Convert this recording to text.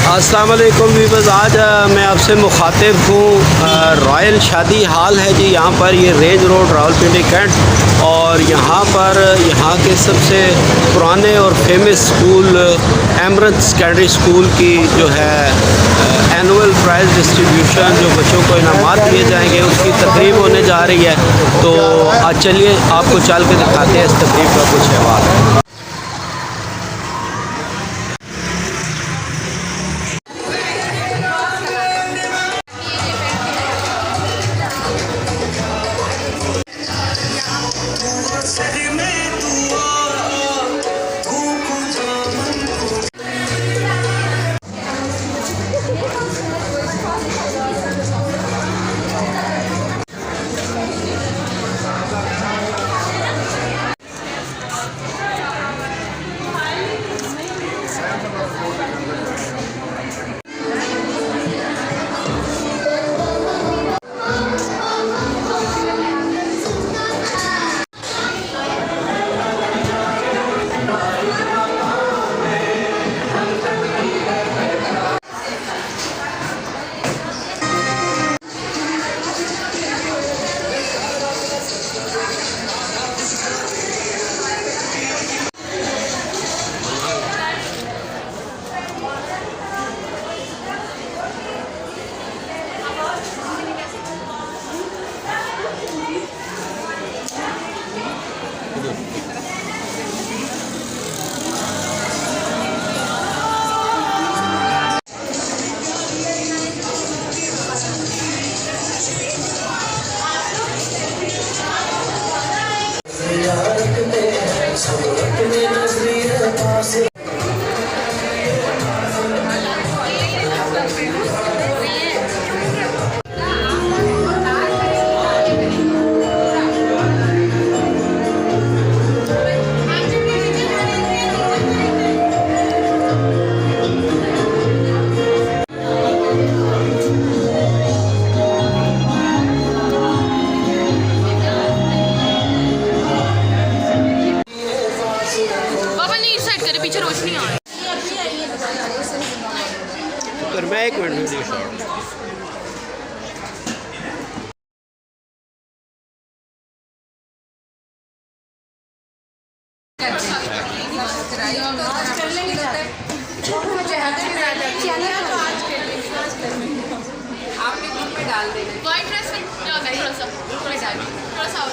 अस्सलाम वालेकुम व्यूअर्स। आज मैं आपसे मुखातिब हूँ। रॉयल शादी हाल है जी, यहाँ पर ये रेंज रोड रावलपिंडी कैंट। और यहाँ पर यहाँ के सबसे पुराने और फेमस स्कूल एमरत सेकेंडरी स्कूल की जो है एनुअल प्राइज़ डिस्ट्रीब्यूशन, जो बच्चों को इनामात दिए जाएंगे, उसकी तकरीब होने जा रही है। तो आज चलिए आपको चल के दिखाते हैं इस तकरीब का कुछ अहवाल। पीछे रोशनी आ रही तो मैं 1 मिनट वीडियो शॉट आपने ग्रुप में डाल देना। वाइट ड्रेस में थोड़ा सा और